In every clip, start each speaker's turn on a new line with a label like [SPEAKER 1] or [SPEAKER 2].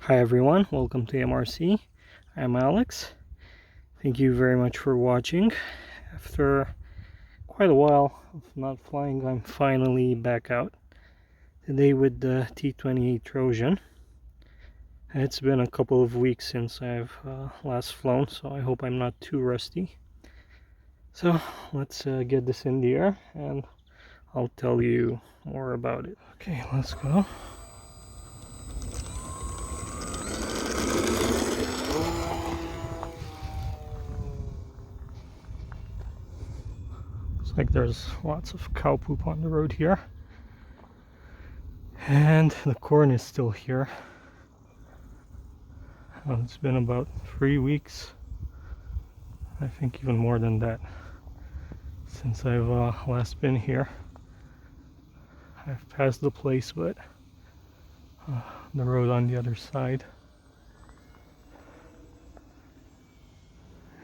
[SPEAKER 1] Hi everyone, welcome to MRC. I'm Alex. Thank you very much for watching. After quite a while of not flying, I'm finally back out today with the T-28 Trojan. It's been a couple of weeks since I've last flown, so I hope I'm not too rusty. So let's get this in the air and I'll tell you more about it. Okay, let's go. Like there's lots of cow poop on the road here, and the corn is still here. It's been about 3 weeks, I think even more than that, since I've last been here. I've passed the place, but the road on the other side.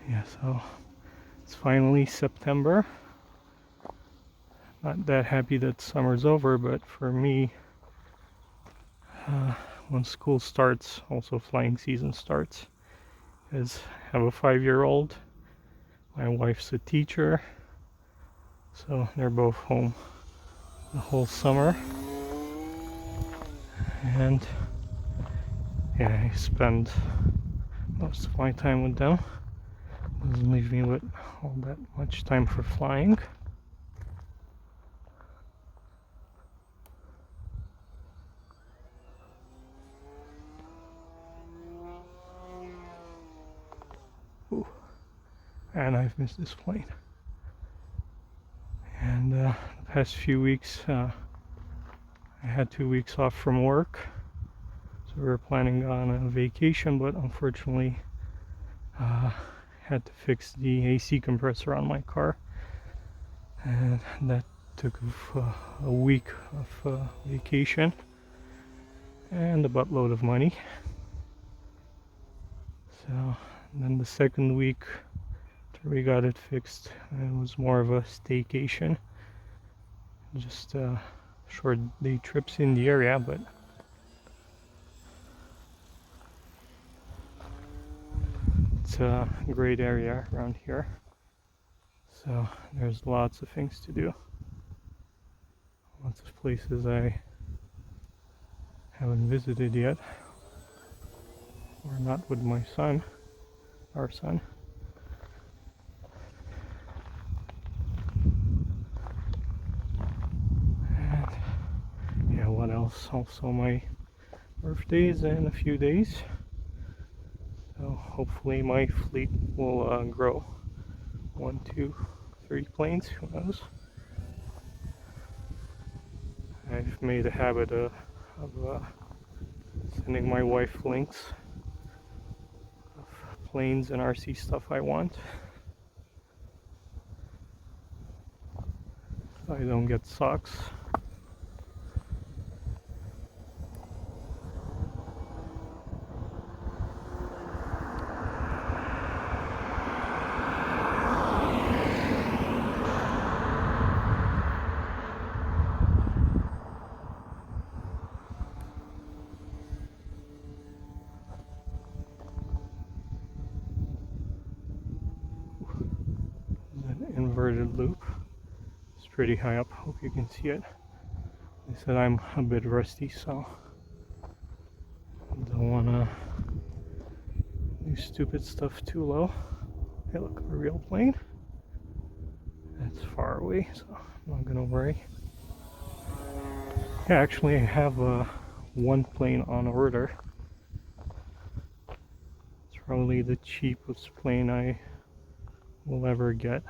[SPEAKER 1] Yeah, so it's finally September. Not that happy that summer's over, but for me, when school starts, also flying season starts. Because I have a 5-year-old, my wife's a teacher, so they're both home the whole summer. And yeah, I spend most of my time with them. Doesn't leave me with all that much time for flying. Ooh. And I've missed this plane. And the past few weeks, I had 2 weeks off from work, so we were planning on a vacation, but unfortunately had to fix the AC compressor on my car, and that took a week of vacation and a buttload of money. So then the second week after we got it fixed, it was more of a staycation, just short day trips in the area, but it's a great area around here, so there's lots of things to do, lots of places I haven't visited yet, or not with my son, our son. And yeah, what else? Also my birthday is in a few days, so hopefully my fleet will grow. 1, 2, 3 planes, who knows. I've made a habit of sending my wife links of planes and RC stuff I want, so I don't get socks. An inverted loop. It's pretty high up, hope you can see it. They said I'm a bit rusty, so don't want to do stupid stuff too low. Hey, look, a real plane. That's far away, so I'm not gonna worry. Yeah, actually I have one plane on order. It's probably the cheapest plane I will ever get.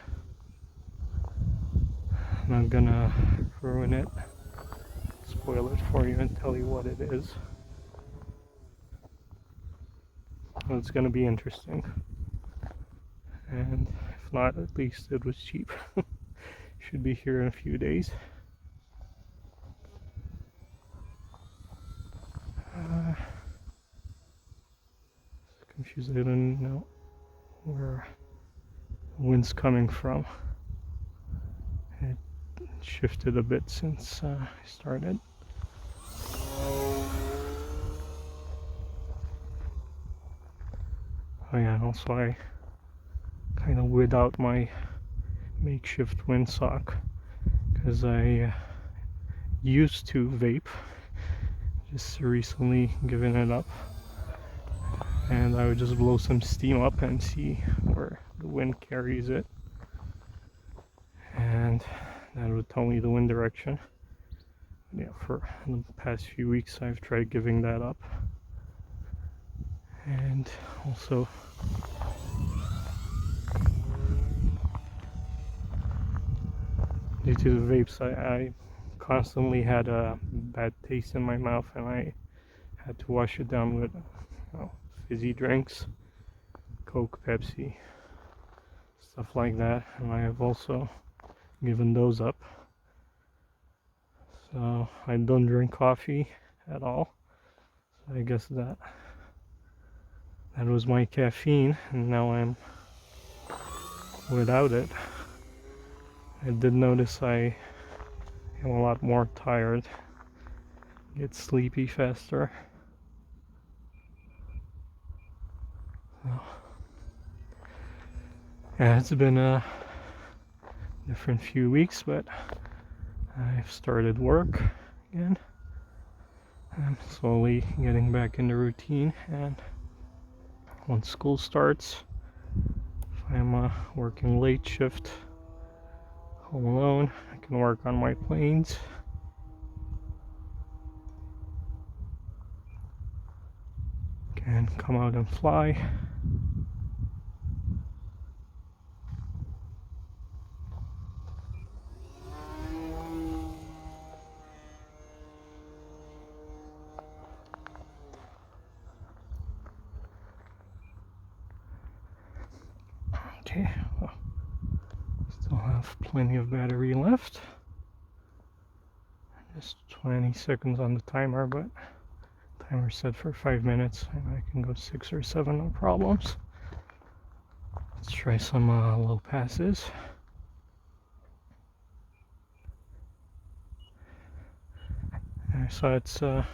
[SPEAKER 1] I'm not gonna ruin it, spoil it for you, and tell you what it is. Well, it's gonna be interesting, and if not, at least it was cheap. Should be here in a few days. Confused, I don't know where the wind's coming from. It shifted a bit since I started. Oh yeah, also I kind of whid out my makeshift windsock because I used to vape, just recently given it up, and I would just blow some steam up and see where the wind carries it, and that would tell me the wind direction. Yeah, for the past few weeks I've tried giving that up, and also due to the vapes I constantly had a bad taste in my mouth, and I had to wash it down with fizzy drinks, Coke, Pepsi, stuff like that, and I have also given those up. So I don't drink coffee at all. So I guess that was my caffeine, and now I'm without it. I did notice I am a lot more tired, get sleepy faster. So, yeah, it's been a different few weeks, but I've started work again. I'm slowly getting back in the routine, and once school starts, if I'm working late shift home alone, I can work on my planes. Can come out and fly. Okay, well, still have plenty of battery left. Just 20 seconds on the timer, but timer set for 5 minutes, and I can go 6 or 7 no problems. Let's try some low passes. So it's not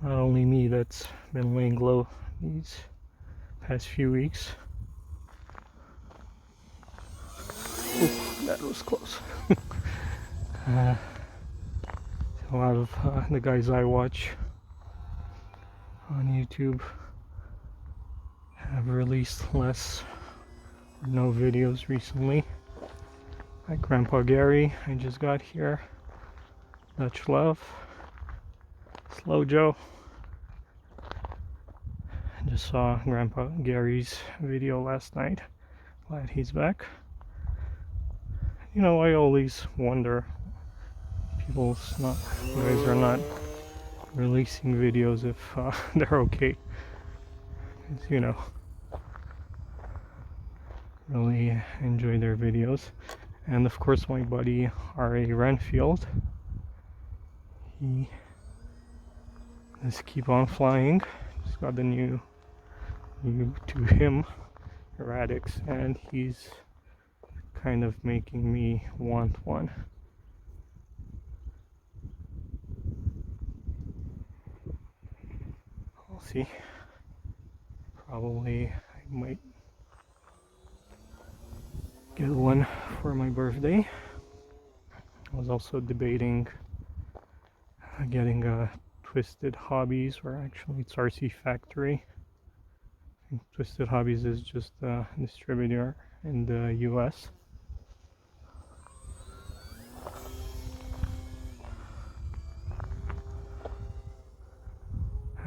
[SPEAKER 1] only me that's been laying low these past few weeks. Ooh, that was close. A lot of the guys I watch on YouTube have released less or no videos recently. Like Grandpa Gary, I just got here. Dutch Love, Slow Joe. I just saw Grandpa Gary's video last night. Glad he's back. You know, I always wonder, you guys are not releasing videos if they're okay. It's, you know, really enjoy their videos. And of course my buddy R.A. Renfield, he just keep on flying. Just got the new to him erratics, and he's kind of making me want one. I'll see. Probably I might get one for my birthday. I was also debating getting a Twisted Hobbies, or actually it's RC Factory. I think Twisted Hobbies is just a distributor in the US.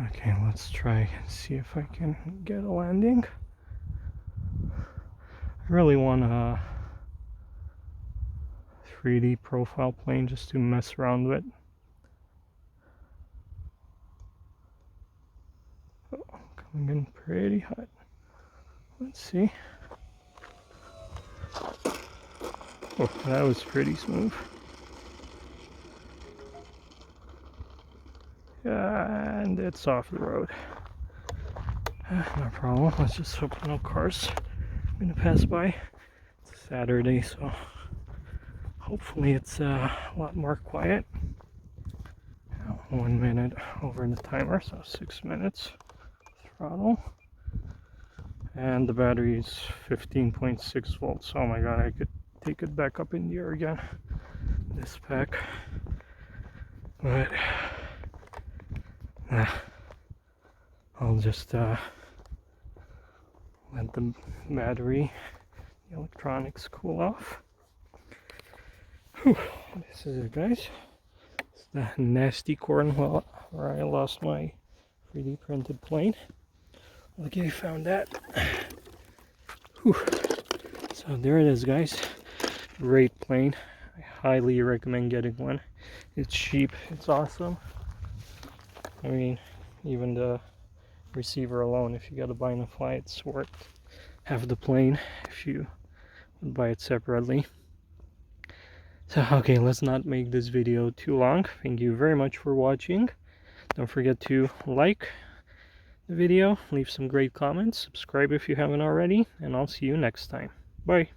[SPEAKER 1] Okay, let's try and see if I can get a landing. I really want a 3D profile plane just to mess around with. Oh, coming in pretty hot. Let's see. Oh, that was pretty smooth. And it's off the road. No problem. Let's just hope no cars are gonna pass by. It's Saturday, so hopefully it's a lot more quiet. 1 minute over the timer, so 6 minutes. Throttle. And the battery is 15.6 volts. Oh my god, I could take it back up in the air again, this pack. But I'll just let the battery, the electronics cool off. Whew. This is it, guys. It's the nasty corner where I lost my 3D printed plane. Lucky I found that. Whew. So there it is, guys. Great plane. I highly recommend getting one. It's cheap. It's awesome. I mean, even the receiver alone, if you gotta buy and fly, it's worth half the plane if you would buy it separately. So okay, let's not make this video too long. Thank you very much for watching. Don't forget to like the video, leave some great comments, subscribe if you haven't already, and I'll see you next time. Bye.